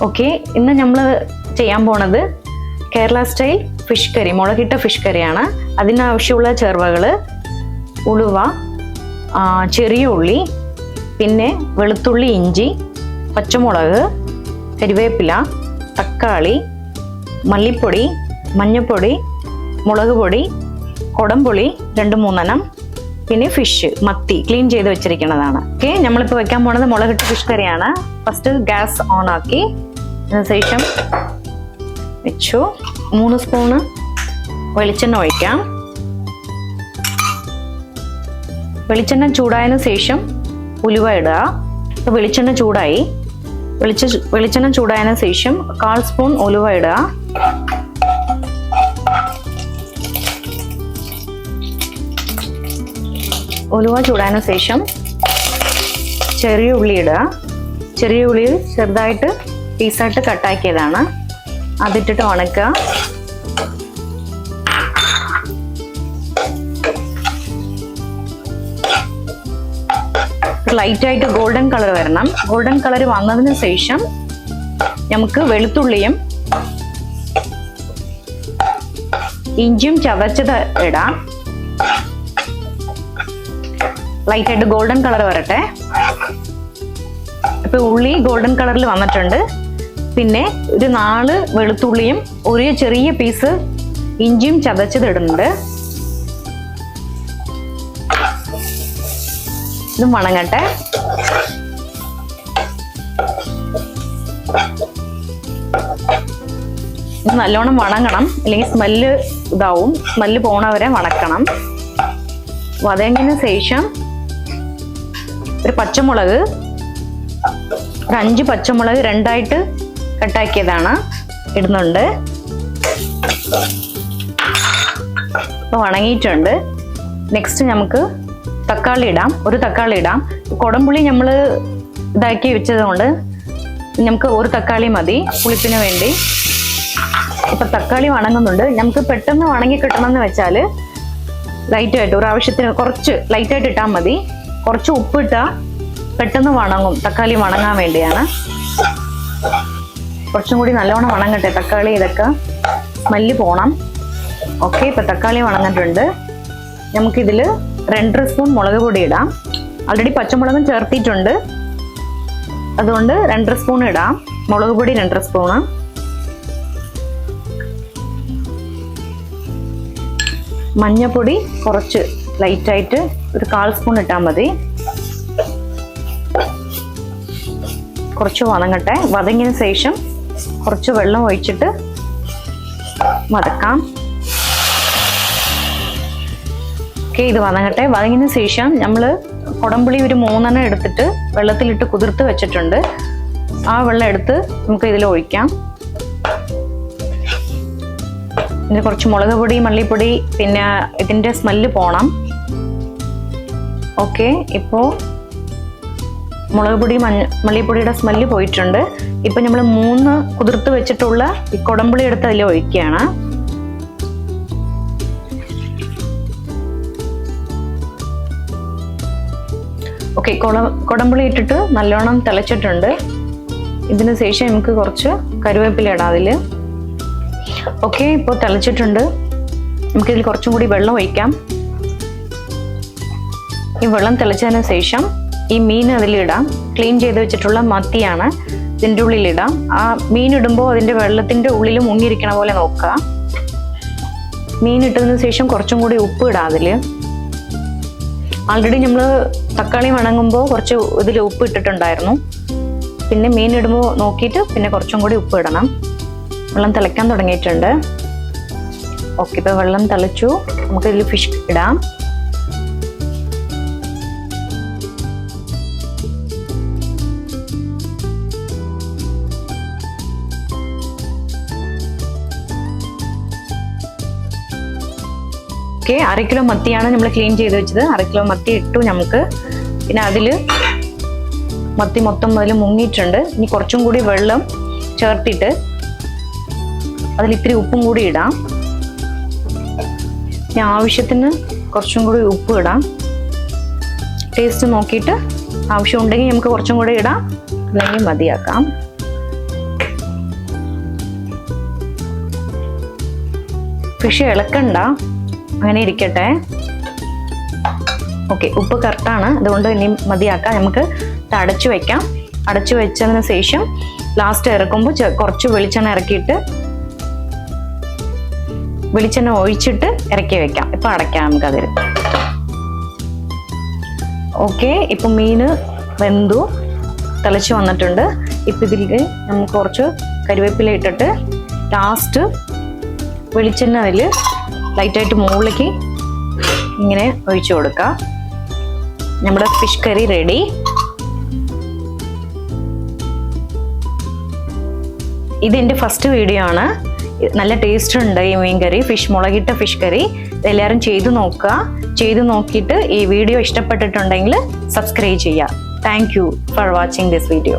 Okay, ഇന്ന് നമ്മൾ ചെയ്യാൻ പോണത് കേരള സ്റ്റൈൽ ഫിഷ് കറി, മുളകിട്ട ഫിഷ് കറിയാണ്. അതിനാവശ്യമുള്ള ചേർവകൾ ഉലുവ, ചെറിയ ഉള്ളി, പിന്നെ വെളുത്തുള്ളി, ഇഞ്ചി, പച്ചമുളക്, കരിവേപ്പില, തക്കാളി, മല്ലിപ്പൊടി, മഞ്ഞൾപ്പൊടി, മുളക് പൊടി, കുടംപുളി 2-3 പിന്നെ ഫിഷ് മത്തി ക്ലീൻ ചെയ്ത് വെച്ചിരിക്കുന്നതാണ്. ഓക്കെ, നമ്മളിപ്പോൾ വെക്കാൻ പോണത് മുളകിട്ട ഫിഷ് കറിയാണ്. ഫസ്റ്റ് ഗ്യാസ് ഓൺ ആക്കി അതിനുശേഷം വെച്ചു 3 സ്പൂണ് വെളിച്ചെണ്ണ ഒഴിക്കാം. വെളിച്ചെണ്ണ ചൂടായതിനു ശേഷം ഉലുവ ഇടുക. ഇപ്പോൾ വെളിച്ചെണ്ണ ചൂടായി. വെളിച്ചെണ്ണ ചൂടായതിനു ശേഷം 1/4 സ്പൂൺ ഉലുവ ഇടുക. ഉലുവ ചൂടായതിനു ശേഷം ചെറിയ ഉള്ളി ഇടുക. ചെറിയ ഉള്ളി ചെറുതായിട്ട് പീസായിട്ട് കട്ടാക്കിയതാണ്, അതിട്ടിട്ട് ഉണക്കുക. ലൈറ്റായിട്ട് ഗോൾഡൻ കളർ വരണം. ഗോൾഡൻ കളർ വന്നതിന് ശേഷം നമുക്ക് വെളുത്തുള്ളിയും ഇഞ്ചിയും ചതച്ചത് ഇടാം. ലൈറ്റായിട്ട് ഗോൾഡൻ കളർ വരട്ടെ. ഇപ്പൊ ഉള്ളി ഗോൾഡൻ കളറിൽ വന്നിട്ടുണ്ട്. പിന്നെ ഒരു 4 വെളുത്തുള്ളിയും ഒരു ചെറിയ പീസ് ഇഞ്ചിയും ചതച്ചത് ഇടുന്നുണ്ട്. ഇത് വണങ്ങട്ടെ. ഇത് നല്ലോണം വണങ്ങണം, അല്ലെങ്കിൽ സ്മെല്ല് ഇതാവും. സ്മെല്ല് പോണവരെ വണക്കണം. വതങ്ങിന് ശേഷം ഒരു പച്ചമുളക്, ഒരു 5 പച്ചമുളക് 2ആയിട്ട് കട്ടാക്കിയതാണ് ഇടുന്നുണ്ട്. ഇപ്പൊ വണങ്ങിയിട്ടുണ്ട്. നെക്സ്റ്റ് നമുക്ക് തക്കാളി ഇടാം. ഒരു തക്കാളി ഇടാം. കുടംപുളി നമ്മൾ ഇതാക്കി വെച്ചത് കൊണ്ട് നമുക്ക് ഒരു തക്കാളി മതി പുളിപ്പിന് വേണ്ടി. ഇപ്പൊ തക്കാളി വണങ്ങുന്നുണ്ട്. നമുക്ക് പെട്ടെന്ന് വണങ്ങി കിട്ടണമെന്ന് വെച്ചാൽ ലൈറ്റായിട്ട് ഒരു ആവശ്യത്തിന് കുറച്ച് ലൈറ്റായിട്ട് ഇട്ടാൽ മതി. കുറച്ച് ഉപ്പിട്ടാൽ പെട്ടെന്ന് വണങ്ങും. തക്കാളി വണങ്ങാൻ വേണ്ടിയാണ്. കുറച്ചും കൂടി നല്ലോണം വണങ്ങട്ടെ തക്കാളി, ഇതൊക്കെ സ്മെല്ല് പോണം. ഓക്കെ, ഇപ്പൊ തക്കാളി വണങ്ങിട്ടുണ്ട്. നമുക്കിതിൽ 2 സ്പൂൺ മുളക് പൊടി ഇടാം. ആൾറെഡി പച്ചമുളകും ചേർത്തിട്ടുണ്ട്, അതുകൊണ്ട് 2 സ്പൂൺ ഇടാം. മുളക് പൊടി 2 സ്പൂണ്. മഞ്ഞൾപ്പൊടി കുറച്ച് ലൈറ്റായിട്ട് ഒരു 1/4 സ്പൂൺ ഇട്ടാൽ മതി. കുറച്ച് വതങ്ങട്ടെ. വതങ്ങിന് ശേഷം കുറച്ച് വെള്ളം ഒഴിച്ചിട്ട് വതക്കാം. ഓക്കെ, ഇത് വതങ്ങട്ടെ. വതങ്ങിന് ശേഷം നമ്മൾ കുടംപുളി ഒരു 3 എടുത്തിട്ട് വെള്ളത്തിലിട്ട് കുതിർത്ത് വെച്ചിട്ടുണ്ട്. ആ വെള്ളം എടുത്ത് നമുക്ക് ഇതിൽ ഒഴിക്കാം. ഇതിന് കുറച്ച് മുളക് പൊടി, മല്ലിപ്പൊടി, പിന്നെ ഇതിൻ്റെ സ്മെല്ല് പോണം. ഓക്കെ, ഇപ്പോൾ മുളക് പൊടി, മല്ലിപ്പൊടിയുടെ സ്മെല്ല് പോയിട്ടുണ്ട്. ഇപ്പം നമ്മൾ 3 കുതിർത്ത് വെച്ചിട്ടുള്ള ഈ കുടംപുളി എടുത്ത് അതിൽ ഒഴിക്കുകയാണ്. ഓക്കെ, കുടംപുളി ഇട്ടിട്ട് നല്ലോണം തിളച്ചിട്ടുണ്ട്. ഇതിന് ശേഷം നമുക്ക് കുറച്ച് കറിവേപ്പില ഇടാം അതിൽ. ഓക്കെ, ഇപ്പോൾ തിളച്ചിട്ടുണ്ട്. നമുക്കിതിൽ കുറച്ചും കൂടി വെള്ളം ഒഴിക്കാം. ഈ വെള്ളം തിളച്ചതിന് ശേഷം ഈ മീൻ അതിലിടാം. ക്ലീൻ ചെയ്ത് വെച്ചിട്ടുള്ള മത്തിയാണ്, ഇതിൻ്റെ ഉള്ളിലിടാം. ആ മീൻ ഇടുമ്പോൾ അതിൻ്റെ വെള്ളത്തിൻ്റെ ഉള്ളിൽ മുങ്ങിയിരിക്കണ പോലെ നോക്കുക. മീൻ ഇട്ടതിന് ശേഷം കുറച്ചും കൂടി ഉപ്പ് ഇടാം അതിൽ. ആൾറെഡി നമ്മൾ തക്കാളി വണങ്ങുമ്പോൾ കുറച്ച് ഇതിൽ ഉപ്പ് ഇട്ടിട്ടുണ്ടായിരുന്നു. പിന്നെ മീൻ ഇടുമ്പോൾ നോക്കിയിട്ട് പിന്നെ കുറച്ചും കൂടി ഉപ്പ് ഇടണം. വെള്ളം തിളയ്ക്കാൻ തുടങ്ങിയിട്ടുണ്ട്. ഓക്കെ, ഇപ്പോൾ വെള്ളം തിളച്ചു. നമുക്കിതിൽ ഫിഷ് ഇടാം. ഓക്കെ, 1/2 കിലോ മത്തിയാണ് നമ്മൾ ക്ലീൻ ചെയ്ത് വെച്ചത്. 1/2 കിലോ മത്തി ഇട്ടു നമുക്ക്. പിന്നെ അതിൽ മത്തി മൊത്തം അതിൽ മുങ്ങിയിട്ടുണ്ട്. ഇനി കുറച്ചും കൂടി വെള്ളം ചേർത്തിട്ട് അതിൽ ഇത്തിരി ഉപ്പും കൂടി ഇടാം. ഇനി ആവശ്യത്തിന് കുറച്ചും കൂടി ഉപ്പ് ഇടാം. ടേസ്റ്റ് നോക്കിയിട്ട് ആവശ്യമുണ്ടെങ്കിൽ നമുക്ക് കുറച്ചും കൂടി ഇടാം, അല്ലെങ്കിൽ മതിയാക്കാം. ഫിഷ് ഇളക്കണ്ട, അങ്ങനെ ഇരിക്കട്ടെ. ഓക്കെ, ഉപ്പ് കറക്റ്റാണ്, അതുകൊണ്ട് ഇനി മതിയാക്കാം. നമുക്ക് ഇത് അടച്ചു വെക്കാം. അടച്ചു വെച്ചതിന് ശേഷം ലാസ്റ്റ് ഇറക്കുമ്പോൾ കുറച്ച് വെളിച്ചെണ്ണ ഇറക്കിയിട്ട് വെളിച്ചെണ്ണ ഒഴിച്ചിട്ട് ഇറക്കി വെക്കാം. ഇപ്പം അടയ്ക്കാം നമുക്കതിൽ. ഓക്കെ, ഇപ്പം മീൻ വെന്തു തിളച്ച് വന്നിട്ടുണ്ട്. ഇപ്പം ഇതിലേക്ക് നമുക്ക് കുറച്ച് കരിവേപ്പില ഇട്ടിട്ട് ലാസ്റ്റ് വെളിച്ചെണ്ണ അതിൽ ലൈറ്റായിട്ട് മുകളിലേക്ക് ഇങ്ങനെ ഒഴിച്ചു കൊടുക്കാം. നമ്മുടെ ഫിഷ് കറി റെഡി. ഇതെൻ്റെ ഫസ്റ്റ് വീഡിയോ ആണ്. നല്ല ടേസ്റ്റ് ഉണ്ട് ഈ മീൻ കറി, ഫിഷ് മുളകിട്ട ഫിഷ് കറി. എല്ലാവരും ചെയ്തു നോക്കുക. ചെയ്തു നോക്കിയിട്ട് ഈ വീഡിയോ ഇഷ്ടപ്പെട്ടിട്ടുണ്ടെങ്കിൽ സബ്സ്ക്രൈബ് ചെയ്യുക. Thank you for watching this video.